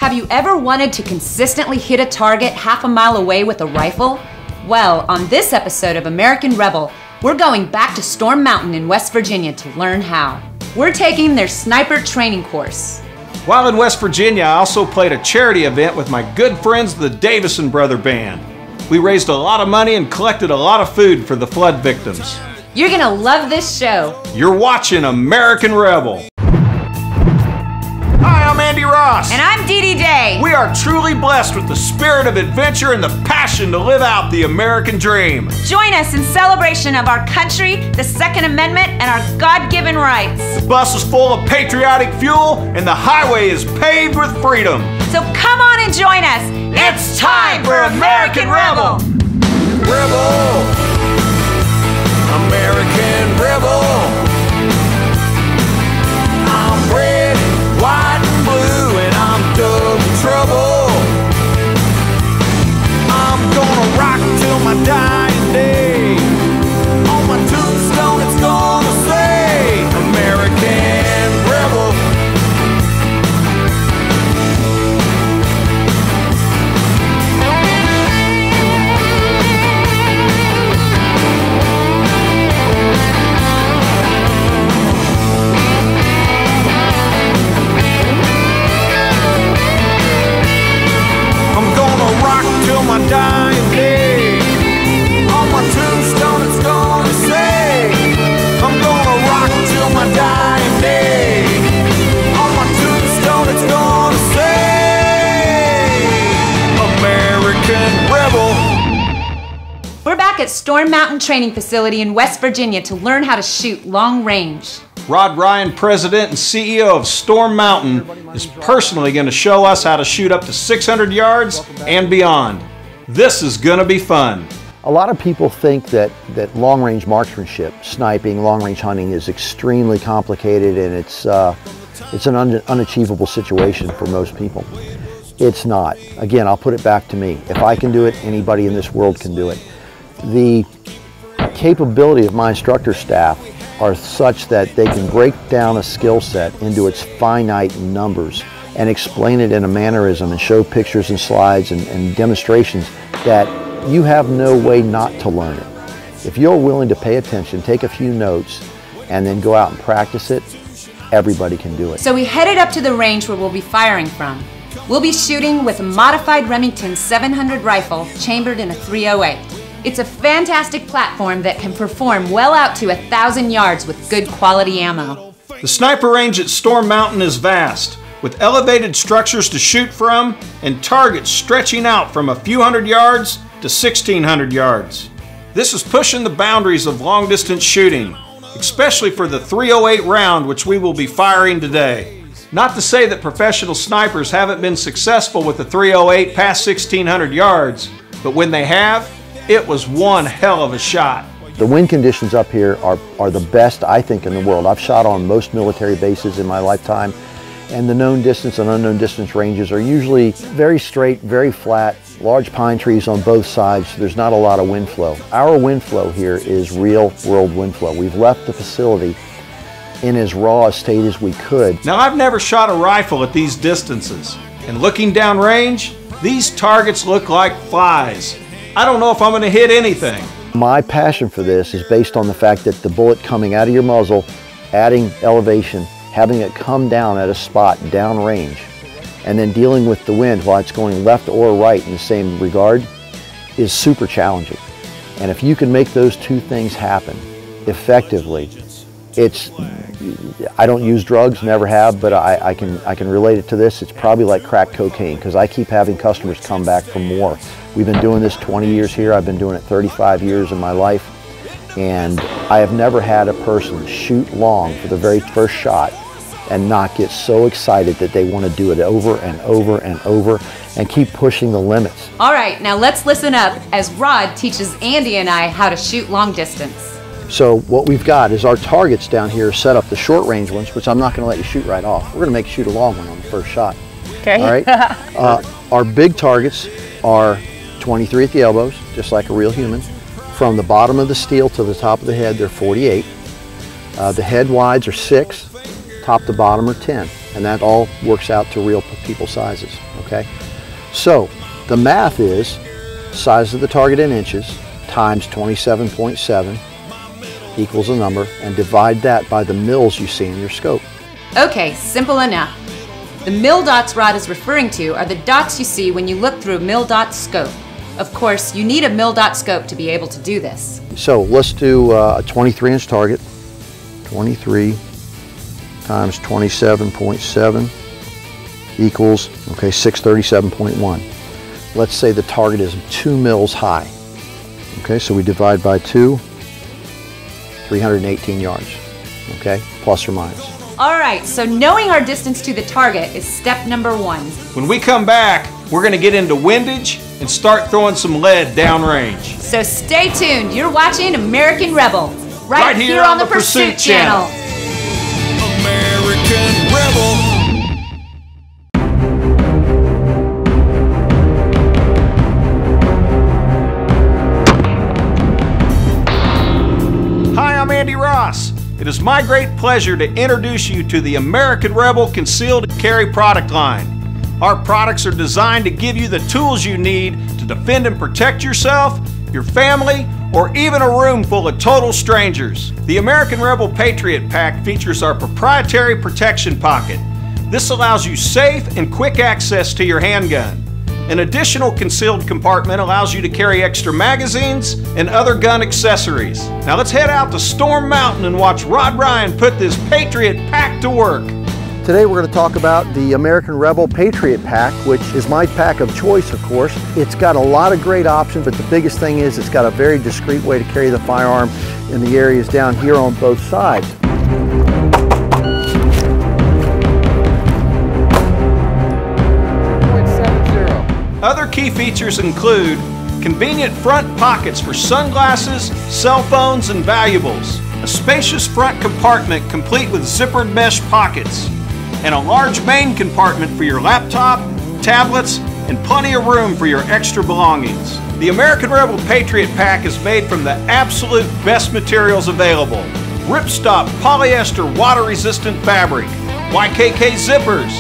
Have you ever wanted to consistently hit a target half a mile away with a rifle? Well, on this episode of American Rebel, we're going back to Storm Mountain in West Virginia to learn how. We're taking their sniper training course. While in West Virginia, I also played a charity event with my good friends, the Davison Brother Band. We raised a lot of money and collected a lot of food for the flood victims. You're gonna love this show. You're watching American Rebel. Hi, I'm Andy Ross. And I'm Dee Dee Day. We are truly blessed with the spirit of adventure and the passion to live out the American dream. Join us in celebration of our country, the Second Amendment, and our God-given rights. The bus is full of patriotic fuel and the highway is paved with freedom. So come on and join us. It's time for American Rebel. Rebel. American Rebel. I'm red, white, and blue, and I'm double trouble. I'm gonna rock till my dying day. On my tombstone it's gonna say American Rebel. Till my dying day. On my tombstone it's gonna say I'm gonna rock till my dying day. On my tombstone it's gonna say American Rebel. We're back at Storm Mountain Training Facility in West Virginia to learn how to shoot long range. Rod Ryan, President and CEO of Storm Mountain, is personally going to show us how to shoot up to 600 yards and beyond. This is going to be fun. A lot of people think that long-range marksmanship, sniping, long-range hunting is extremely complicated and it's an unachievable situation for most people. It's not. Again, I'll put it back to me. If I can do it, anybody in this world can do it. The capability of my instructor staff are such that they can break down a skill set into its finite numbers and explain it in a mannerism and show pictures and slides and demonstrations that you have no way not to learn it. If you're willing to pay attention, take a few notes, and then go out and practice it, everybody can do it. So we headed up to the range where we'll be firing from. We'll be shooting with a modified Remington 700 rifle chambered in a .308. It's a fantastic platform that can perform well out to 1,000 yards with good quality ammo. The sniper range at Storm Mountain is vast, with elevated structures to shoot from and targets stretching out from a few hundred yards to 1,600 yards. This is pushing the boundaries of long-distance shooting, especially for the .308 round which we will be firing today. Not to say that professional snipers haven't been successful with the .308 past 1,600 yards, but when they have, it was one hell of a shot. The wind conditions up here are the best, I think, in the world. I've shot on most military bases in my lifetime, and the known distance and unknown distance ranges are usually very straight, very flat, large pine trees on both sides, so there's not a lot of wind flow. Our wind flow here is real world wind flow. We've left the facility in as raw a state as we could. Now, I've never shot a rifle at these distances, and looking down range, these targets look like flies. I don't know if I'm going to hit anything. My passion for this is based on the fact that the bullet coming out of your muzzle, adding elevation, having it come down at a spot downrange, and then dealing with the wind while it's going left or right in the same regard is super challenging. And if you can make those two things happen effectively, I don't use drugs, never have, but I can relate it to this. It's probably like crack cocaine because I keep having customers come back for more. We've been doing this 20 years here. I've been doing it 35 years in my life, and I have never had a person shoot long for the very first shot and not get so excited that they want to do it over and over and over and keep pushing the limits. All right, now let's listen up as Rod teaches Andy and I how to shoot long distance. So what we've got is our targets down here set up, the short range ones, which I'm not going to let you shoot right off. We're going to make you shoot a long one on the first shot. Okay. All right. Our big targets are 23 at the elbows, just like a real human. From the bottom of the steel to the top of the head, they're 48. The head wides are 6, top to bottom are 10. And that all works out to real people sizes, okay? So the math is size of the target in inches times 27.7 equals a number, and divide that by the mils you see in your scope. Okay, simple enough. The mil dots Rod is referring to are the dots you see when you look through a mil dot scope. Of course, you need a mil dot scope to be able to do this. So let's do a 23-inch target. 23 times 27.7 equals, okay, 637.1. Let's say the target is 2 mils high. Okay, so we divide by 2, 318 yards, okay, plus or minus. All right, so knowing our distance to the target is step number 1. When we come back, we're going to get into windage and start throwing some lead downrange. So stay tuned. You're watching American Rebel, right here on the Pursuit Channel. American Rebel. Hi, I'm Andy Ross. It is my great pleasure to introduce you to the American Rebel Concealed Carry product line. Our products are designed to give you the tools you need to defend and protect yourself, your family, or even a room full of total strangers. The American Rebel Patriot Pack features our proprietary protection pocket. This allows you safe and quick access to your handgun. An additional concealed compartment allows you to carry extra magazines and other gun accessories. Now let's head out to Storm Mountain and watch Rod Ryan put this Patriot Pack to work. Today we're going to talk about the American Rebel Patriot Pack, which is my pack of choice, of course. It's got a lot of great options, but the biggest thing is it's got a very discreet way to carry the firearm in the areas down here on both sides. Other key features include convenient front pockets for sunglasses, cell phones, and valuables, a spacious front compartment complete with zippered mesh pockets, and a large main compartment for your laptop, tablets, and plenty of room for your extra belongings. The American Rebel Patriot Pack is made from the absolute best materials available. Ripstop polyester water-resistant fabric, YKK zippers,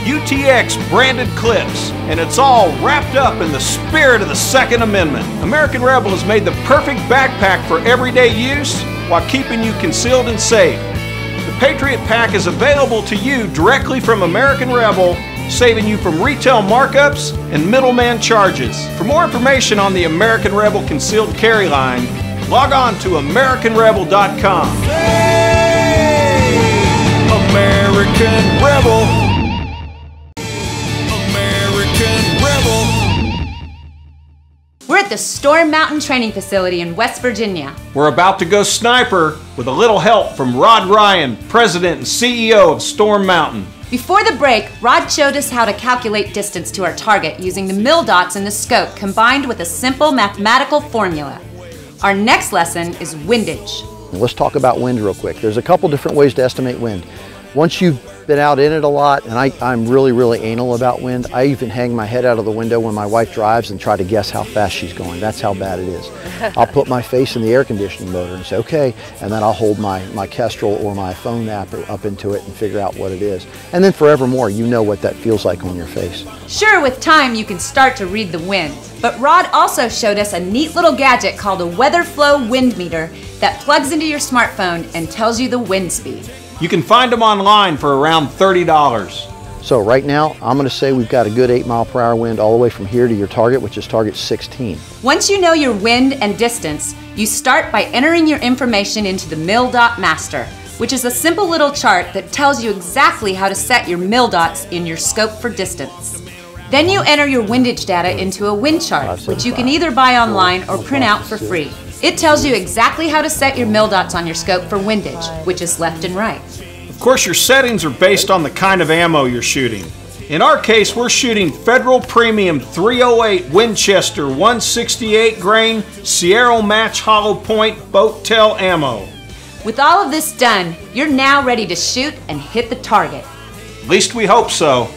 UTX branded clips, and it's all wrapped up in the spirit of the Second Amendment. American Rebel has made the perfect backpack for everyday use while keeping you concealed and safe. The Patriot Pack is available to you directly from American Rebel, saving you from retail markups and middleman charges. For more information on the American Rebel Concealed Carry line, log on to AmericanRebel.com. Hey, American Rebel. We're at the Storm Mountain Training Facility in West Virginia. We're about to go sniper with a little help from Rod Ryan, President and CEO of Storm Mountain. Before the break, Rod showed us how to calculate distance to our target using the mil dots in the scope combined with a simple mathematical formula. Our next lesson is windage. Let's talk about wind real quick. There's a couple different ways to estimate wind. Once you've been out in it a lot, and I'm really anal about wind, I even hang my head out of the window when my wife drives and try to guess how fast she's going. That's how bad it is. I'll put my face in the air conditioning motor and say, okay, and then I'll hold my Kestrel or my phone app up into it and figure out what it is. And then forevermore, you know what that feels like on your face. Sure, with time you can start to read the wind, but Rod also showed us a neat little gadget called a weather flow wind meter that plugs into your smartphone and tells you the wind speed. You can find them online for around $30. So right now, I'm going to say we've got a good 8-mile-per-hour wind all the way from here to your target, which is target 16. Once you know your wind and distance, you start by entering your information into the mil dot master, which is a simple little chart that tells you exactly how to set your mil dots in your scope for distance. Then you enter your windage data into a wind chart, which you can either buy online or print out for free. It tells you exactly how to set your mil dots on your scope for windage, which is left and right. Of course, your settings are based on the kind of ammo you're shooting. In our case, we're shooting Federal Premium 308 Winchester 168 grain Sierra Match Hollow Point Boat Tail ammo. With all of this done, you're now ready to shoot and hit the target. At least we hope so.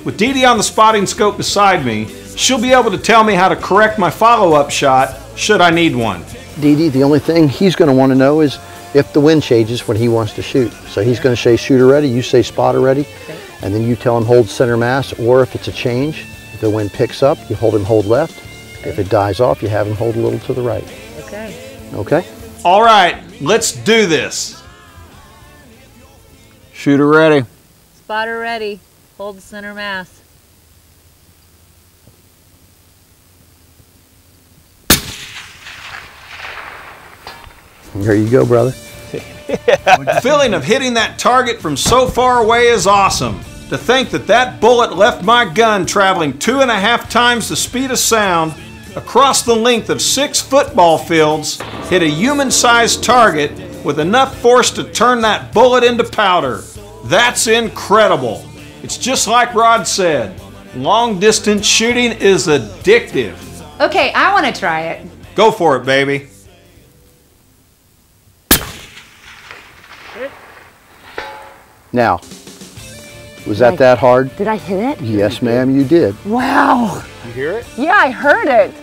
With Dee Dee on the spotting scope beside me, she'll be able to tell me how to correct my follow-up shot should I need one. Dee Dee, the only thing he's going to want to know is if the wind changes when he wants to shoot. So he's going to say shooter ready, you say spotter ready, and then you tell him hold center mass, or if it's a change, if the wind picks up, you hold him hold left. If it dies off, you have him hold a little to the right. Okay. Okay? All right, let's do this. Shooter ready. Spotter ready. Hold center mass. There you go, brother. The feeling of hitting that target from so far away is awesome. To think that that bullet left my gun traveling 2.5 times the speed of sound across the length of 6 football fields, hit a human-sized target with enough force to turn that bullet into powder. That's incredible. It's just like Rod said, long-distance shooting is addictive. Okay, I want to try it. Go for it, baby. Now, was that hard? Did I hit it? Yes, ma'am, you did. Wow. You hear it? Yeah, I heard it.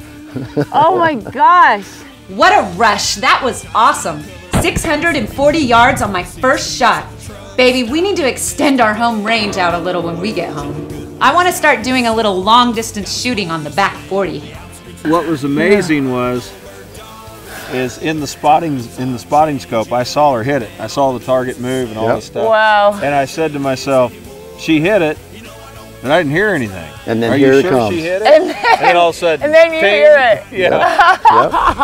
Oh my gosh. What a rush. That was awesome. 640 yards on my first shot. Baby, we need to extend our home range out a little when we get home. I want to start doing a little long distance shooting on the back 40. What was amazing is in the spotting scope, I saw her hit it. I saw the target move and all this stuff. Wow. And I said to myself, she hit it, and I didn't hear anything. And then Are here you it sure comes. she hit it? And then all of a sudden, and then you ting. hear it. Yeah.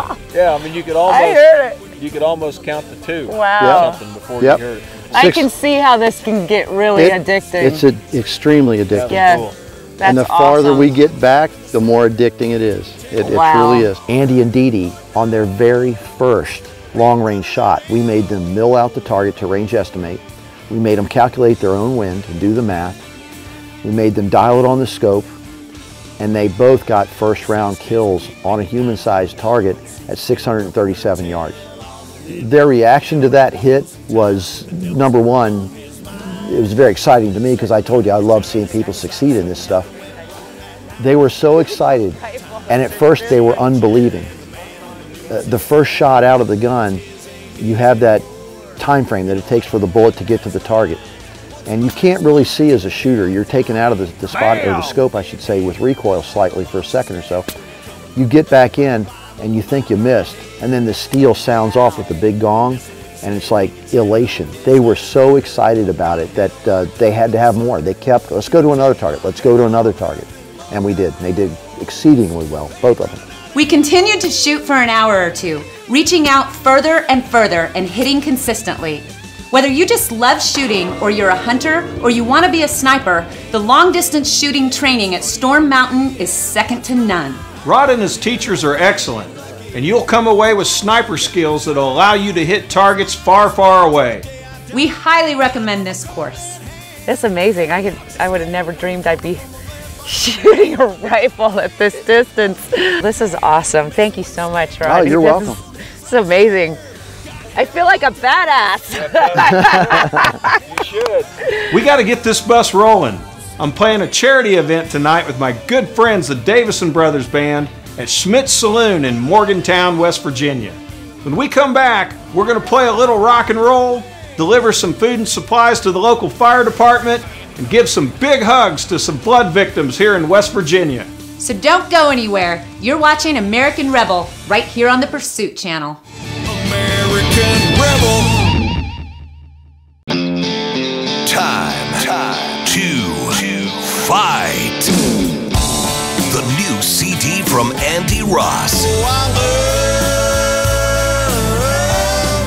Yep. Yeah, I mean, you could I heard it. you could almost count to 2 Wow. or something before Yep. you heard it. I can see how this can get really addicting. It's extremely addicting. yeah. Cool. That's And the farther awesome. we get back, the more addicting it is. It Wow. truly is. Andy and Dee Dee, on their very first long-range shot, we made them mill out the target to range estimate. We made them calculate their own wind and do the math. We made them dial it on the scope, and they both got first-round kills on a human-sized target at 637 yards. Their reaction to that hit was, number one, it was very exciting to me because I told you I love seeing people succeed in this stuff. They were so excited, and at first they were unbelieving. The first shot out of the gun, you have that time frame that it takes for the bullet to get to the target. And you can't really see as a shooter. You're taken out of the spot, or the scope, I should say, with recoil slightly for a second or so. You get back in and you think you missed, and then the steel sounds off with the big gong, and it's like elation. They were so excited about it that they had to have more. They kept, let's go to another target, let's go to another target. And we did. And they did exceedingly well, both of them. We continued to shoot for an hour or two, reaching out further and further and hitting consistently. Whether you just love shooting, or you're a hunter, or you want to be a sniper, the long-distance shooting training at Storm Mountain is second to none. Rod and his teachers are excellent, and you'll come away with sniper skills that'll allow you to hit targets far, far away. We highly recommend this course. It's amazing. I would have never dreamed I'd be shooting a rifle at this distance. This is awesome. Thank you so much, Rod. Oh, you're welcome. This is amazing. I feel like a badass. You should. We got to get this bus rolling. I'm playing a charity event tonight with my good friends, the Davison Brothers Band, at Schmidt's Saloon in Morgantown, West Virginia. When we come back, we're going to play a little rock and roll, deliver some food and supplies to the local fire department, and give some big hugs to some flood victims here in West Virginia. So don't go anywhere. You're watching American Rebel right here on the Pursuit Channel. American Rebel. Time to fight. The new CD from Andy Ross.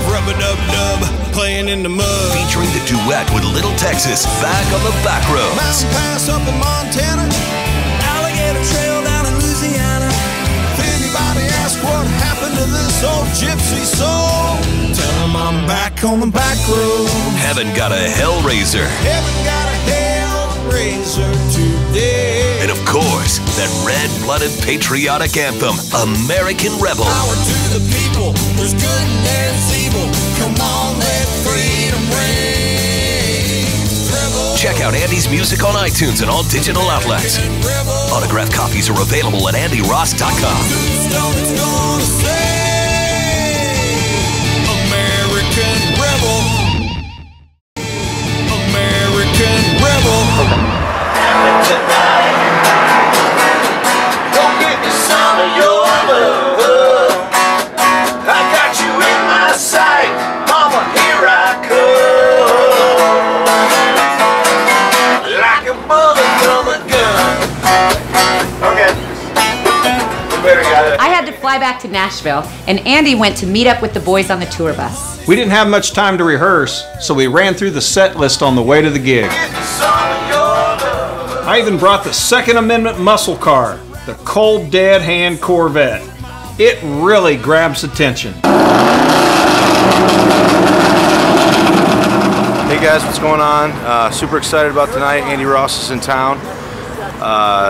Rub-a-dub-dub, playing in the mud. Featuring the duet with Little Texas, Back on the Back Roads. Mountain Pass up in Montana, Alligator Trail down in Louisiana. If anybody asks what happened to this old gypsy soul, tell them I'm back on the back road. Heaven got a Hellraiser. Heaven got a Hellraiser today. And of course, that red-blooded patriotic anthem, American Rebel. Power to the people, there's good and there's evil. Come on, let freedom ring. Rebel. Check out Andy's music on iTunes and all digital outlets. Autographed copies are available at andyross.com. Tombstone is gonna say, American American rebel. And tonight, don't give me some of your love. I got you in my sight, mama, here I come. Like a bullet from a gun. Okay. We better got it. I had to fly back to Nashville, and Andy went to meet up with the boys on the tour bus. We didn't have much time to rehearse, so we ran through the set list on the way to the gig. I even brought the Second Amendment muscle car, the Cold Dead Hand Corvette. It really grabs attention. Hey guys, what's going on? Super excited about tonight. Andy Ross is in town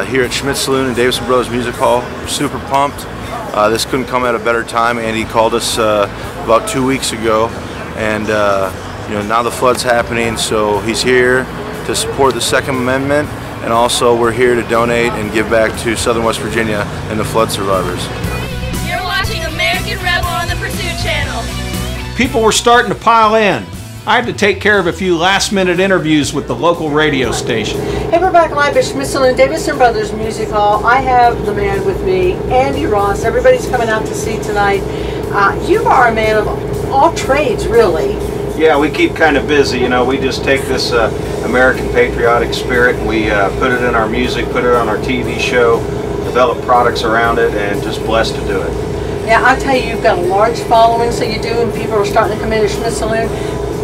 here at Schmidt Saloon and Davison Brothers Music Hall. We're super pumped. This couldn't come at a better time. Andy called us about 2 weeks ago, and you know, now the flood's happening, so he's here to support the Second Amendment, and also we're here to donate and give back to Southern West Virginia and the flood survivors. You're watching American Rebel on the Pursuit Channel. People were starting to pile in. I had to take care of a few last-minute interviews with the local radio station. Hey, we're back live at Schmidt Saloon, Davison Brothers Music Hall. I have the man with me, Andy Ross. Everybody's coming out to see tonight. You are a man of all trades, really. Yeah, we keep kind of busy, you know. We just take this American patriotic spirit and we put it in our music, put it on our TV show, develop products around it, and just blessed to do it. Yeah, I tell you, you've got a large following, so you do, and people are starting to come into Schmidt Saloon.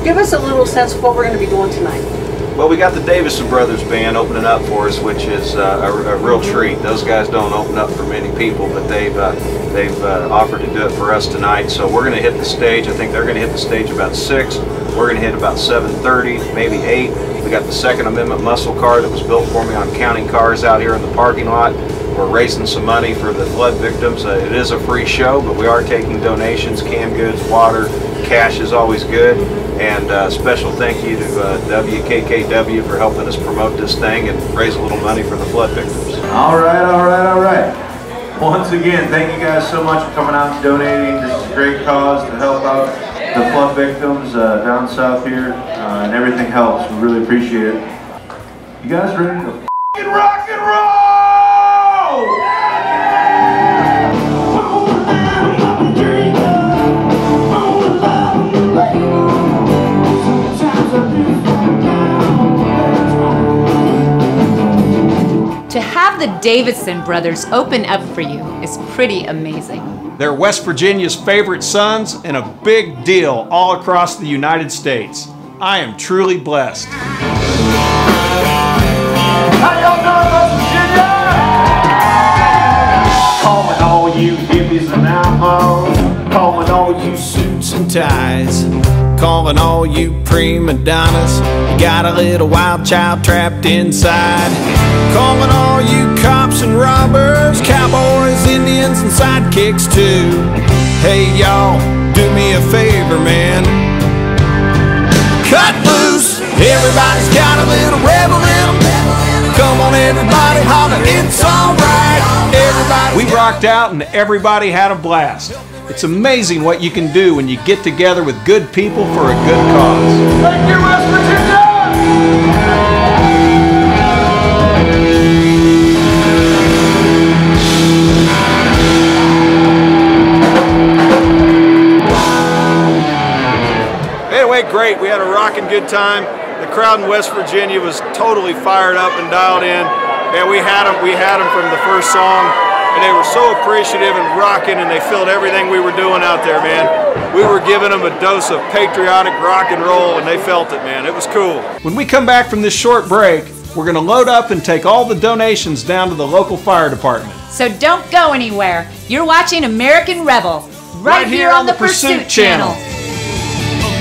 Give us a little sense of what we're going to be doing tonight. Well, we got the Davison Brothers Band opening up for us, which is a real treat. Those guys don't open up for many people, but they've offered to do it for us tonight. So we're going to hit the stage. I think they're going to hit the stage about 6. We're going to hit about 7:30, maybe 8. We got the Second Amendment muscle car that was built for me on counting cars out here in the parking lot. We're raising some money for the flood victims. It is a free show, but we are taking donations, canned goods, water, cash is always good. And special thank you to WKKW for helping us promote this thing and raise a little money for the flood victims. All right. Once again, thank you guys so much for coming out and donating. This is a great cause to help out the flood victims down south here, and everything helps. We really appreciate it. You guys ready to f***ing rock and roll? To have the Davison Brothers open up for you is pretty amazing. They're West Virginia's favorite sons and a big deal all across the United States. I am truly blessed. How y'all doing, West Virginia? Calling all you hippies and outlaws. Calling all you Suits and ties, calling all you prima donnas. You got a little wild child trapped inside. Calling all you cops and robbers, cowboys, Indians, and sidekicks too. Hey y'all, do me a favor, man. Cut loose. Everybody's got a little rebel in them. Come on, everybody, holler, it's alright. Everybody. We rocked out and everybody had a blast. It's amazing what you can do when you get together with good people for a good cause. Thank you, West Virginia! Anyway, great. We had a rocking good time. The crowd in West Virginia was totally fired up and dialed in. Yeah, we had them from the first song. And they were so appreciative and rocking, and they felt everything we were doing out there, man. We were giving them a dose of patriotic rock and roll, and they felt it, man. It was cool. When we come back from this short break, we're going to load up and take all the donations down to the local fire department. So don't go anywhere. You're watching American Rebel, right here on the Pursuit Channel.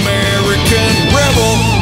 American Rebel.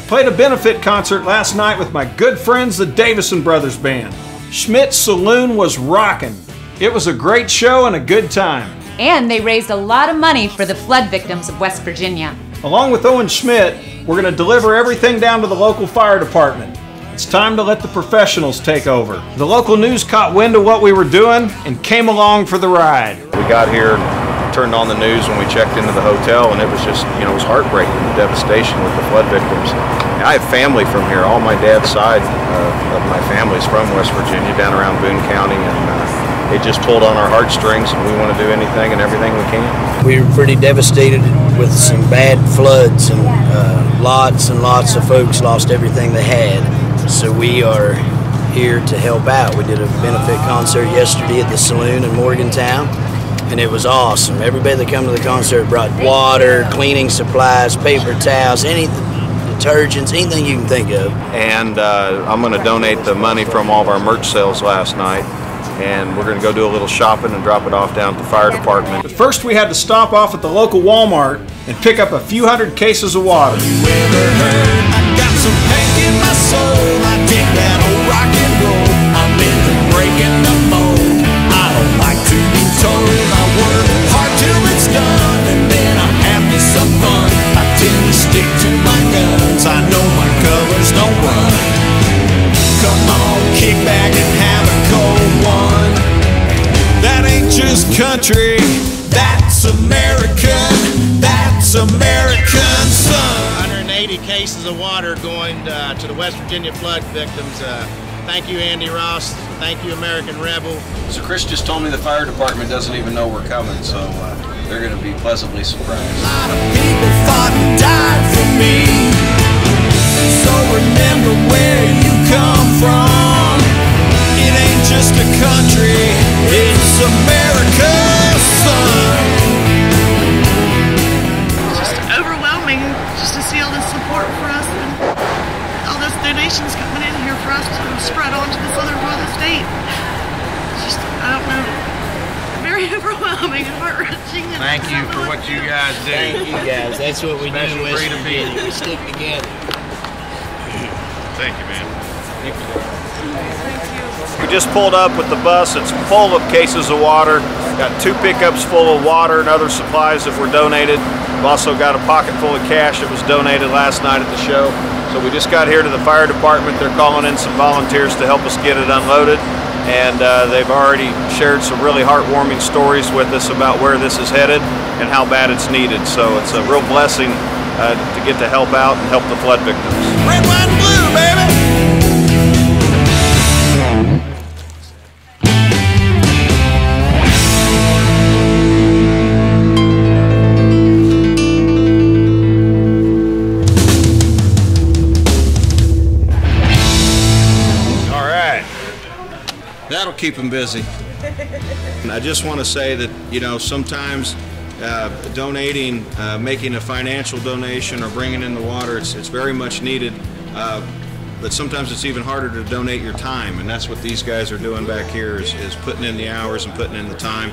played a benefit concert last night with my good friends, the Davison Brothers Band. Schmidt's Saloon was rocking. It was a great show and a good time. And they raised a lot of money for the flood victims of West Virginia. Along with Owen Schmidt, we're going to deliver everything down to the local fire department. It's time to let the professionals take over. The local news caught wind of what we were doing and came along for the ride. We got here, turned on the news when we checked into the hotel, and it was just, it was heartbreaking, the devastation with the flood victims. And I have family from here. All my dad's side of my family is from West Virginia, down around Boone County, and it just pulled on our heartstrings, and we want to do anything and everything we can. We were pretty devastated with some bad floods, and lots and lots of folks lost everything they had. So we are here to help out. We did a benefit concert yesterday at the Saloon in Morgantown, and it was awesome. Everybody that came to the concert brought water, cleaning supplies, paper towels, anything, detergents, anything you can think of. And I'm going to donate the money from all of our merch sales last night, and we're going to go do a little shopping and drop it off down at the fire department. But first we had to stop off at the local Walmart and pick up a few hundred cases of water. I dig that old rock and roll. I'm into breaking the mold. I don't like to be told. I work hard till it's done, and then I have me some fun. I tend to stick to my guns. I know my colors don't run. Come on, kick back and have a cold one. That ain't just country, that's American. That's American, son. 180 cases of water going to the West Virginia flood victims. Thank you, Andy Ross. Thank you, American Rebel. So Chris just told me the fire department doesn't even know we're coming, so they're going to be pleasantly surprised. A lot of people fought and died for me. So remember where you come from. It ain't just a country, it's America's son. Just to see all this support for us and all those donations coming in here for us to spread on to this other part of the state. It's just, I don't know, very overwhelming and heart-wrenching. Thank you for what you guys do. Thank you guys. That's what we do in West Virginia. We stick together. Thank you, man. Thank you. We just pulled up with the bus. It's full of cases of water. Got 2 pickups full of water and other supplies that were donated. We've also got a pocket full of cash that was donated last night at the show. So we just got here to the fire department. They're calling in some volunteers to help us get it unloaded. And they've already shared some really heartwarming stories with us about where this is headed and how bad it's needed. So it's a real blessing to get to help out and help the flood victims. Red, white, and blue, baby! That'll keep them busy. And I just want to say that, sometimes donating, making a financial donation or bringing in the water, it's very much needed. But sometimes it's even harder to donate your time, and that's what these guys are doing back here is putting in the hours and putting in the time.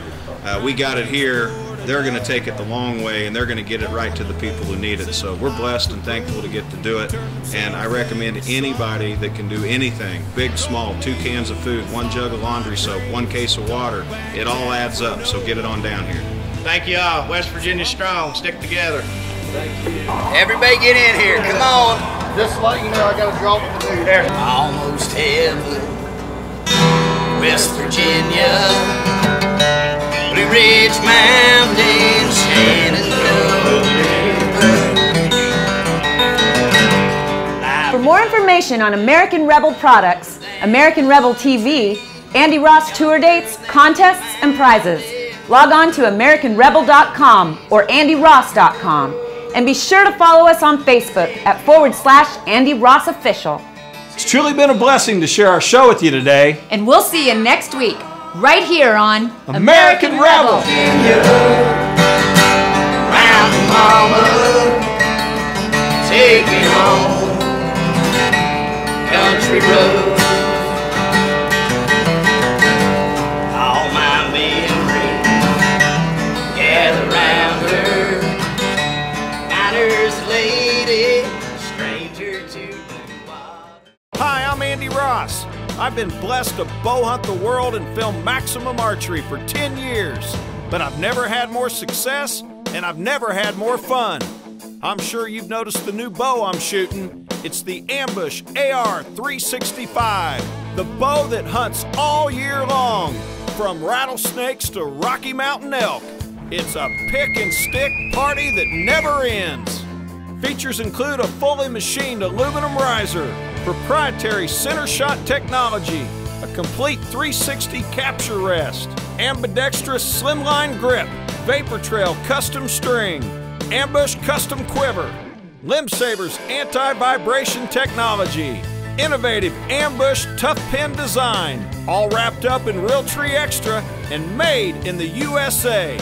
We got it here. They're going to take it the long way, and they're going to get it right to the people who need it. So we're blessed and thankful to get to do it. And I recommend anybody that can do anything, big, small, 2 cans of food, 1 jug of laundry soap, 1 case of water. It all adds up, so get it on down here. Thank you all. West Virginia strong. Stick together. Everybody get in here. Come on. Just to let you know, I got a drop to do there. Almost heaven, West Virginia. Blue Ridge Mountains, Shenandoah. For more information on American Rebel products, American Rebel TV, Andy Ross tour dates, contests, and prizes, log on to AmericanRebel.com or AndyRoss.com. And be sure to follow us on Facebook at /Andy Ross Official. It's truly been a blessing to share our show with you today. And we'll see you next week, right here on American Rebel. Mountain Mama, take me home, country road. All my memories gather round her. Matters lady, stranger. Hi, I'm Andy Ross. I've been blessed to bow hunt the world and film maximum archery for 10 years, but I've never had more success and I've never had more fun. I'm sure you've noticed the new bow I'm shooting. It's the Ambush AR-365, the bow that hunts all year long, from rattlesnakes to Rocky Mountain elk. It's a pick and stick party that never ends. Features include a fully machined aluminum riser, proprietary center shot technology, a complete 360 capture rest, ambidextrous slimline grip, Vapor Trail custom string, Ambush custom quiver, Limb Saber's anti-vibration technology, innovative Ambush tough pin design, all wrapped up in Realtree Extra and made in the USA.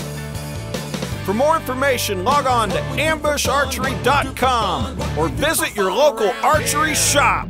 For more information, log on to ambusharchery.com or visit your local archery shop.